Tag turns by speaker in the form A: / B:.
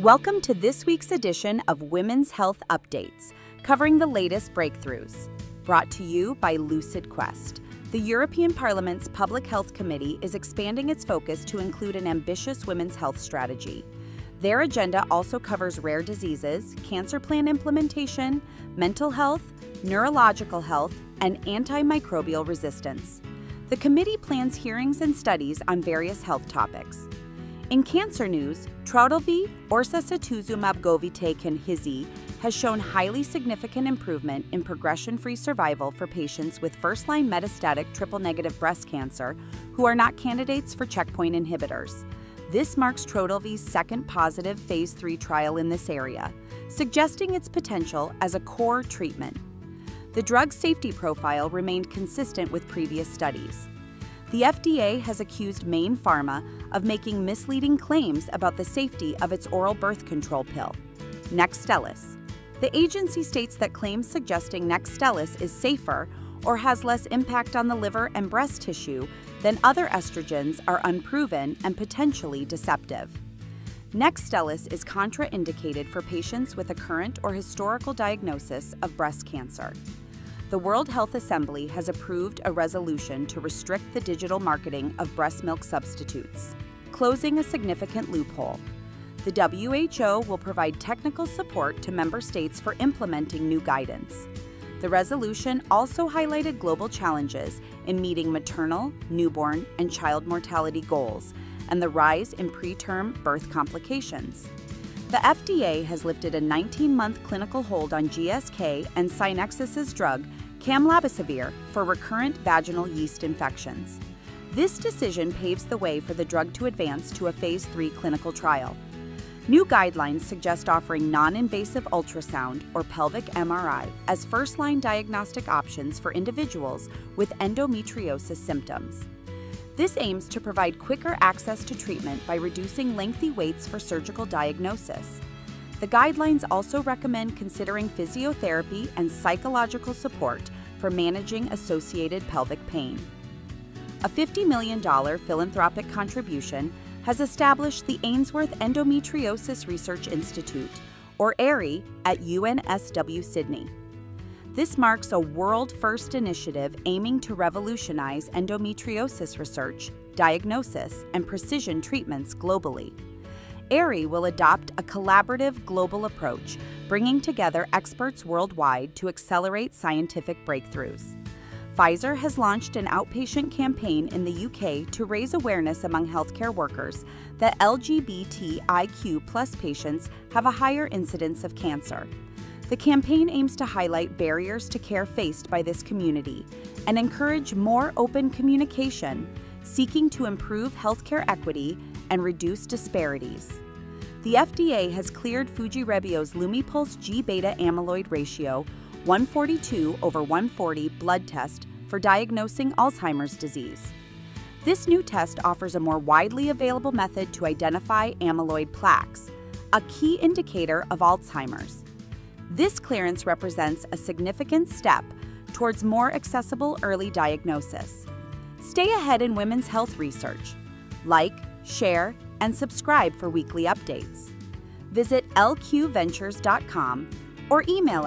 A: Welcome to this week's edition of Women's Health Updates, covering the latest breakthroughs. Brought to you by Lucid Quest. The European Parliament's Public Health Committee is expanding its focus to include an ambitious women's health strategy. Their agenda also covers rare diseases, cancer plan implementation, mental health, neurological health, and antimicrobial resistance. The committee plans hearings and studies on various health topics. In cancer news, Trodelvy, or sacituzumab govitecan, has shown highly significant improvement in progression-free survival for patients with first-line metastatic triple-negative breast cancer who are not candidates for checkpoint inhibitors. This marks Trodelvy's second positive Phase 3 trial in this area, suggesting its potential as a core treatment. The drug's safety profile remained consistent with previous studies. The FDA has accused Mayne Pharma of making misleading claims about the safety of its oral birth control pill, Nextstellis. The agency states that claims suggesting Nextstellis is safer or has less impact on the liver and breast tissue than other estrogens are unproven and potentially deceptive. Nextstellis is contraindicated for patients with a current or historical diagnosis of breast cancer. The World Health Assembly has approved a resolution to restrict the digital marketing of breast milk substitutes, closing a significant loophole. The WHO will provide technical support to member states for implementing new guidance. The resolution also highlighted global challenges in meeting maternal, newborn, and child mortality goals and the rise in preterm birth complications. The FDA has lifted a 19-month clinical hold on GSK and Synexis's drug, camlabicivir, for recurrent vaginal yeast infections. This decision paves the way for the drug to advance to a Phase 3 clinical trial. New guidelines suggest offering non-invasive ultrasound or pelvic MRI as first-line diagnostic options for individuals with endometriosis symptoms. This aims to provide quicker access to treatment by reducing lengthy waits for surgical diagnosis. The guidelines also recommend considering physiotherapy and psychological support for managing associated pelvic pain. A $50 million philanthropic contribution has established the Ainsworth Endometriosis Research Institute, or AIRI, at UNSW Sydney. This marks a world-first initiative aiming to revolutionize endometriosis research, diagnosis, and precision treatments globally. AIRI will adopt a collaborative global approach, bringing together experts worldwide to accelerate scientific breakthroughs. Pfizer has launched an outpatient campaign in the UK to raise awareness among healthcare workers that LGBTIQ+ patients have a higher incidence of cancer. The campaign aims to highlight barriers to care faced by this community and encourage more open communication, seeking to improve healthcare equity and reduce disparities. The FDA has cleared Fujirebio's Lumipulse G-beta amyloid ratio 142/140 blood test for diagnosing Alzheimer's disease. This new test offers a more widely available method to identify amyloid plaques, a key indicator of Alzheimer's. This clearance represents a significant step towards more accessible early diagnosis. Stay ahead in women's health research. Like, share, and subscribe for weekly updates. Visit lqventures.com or email us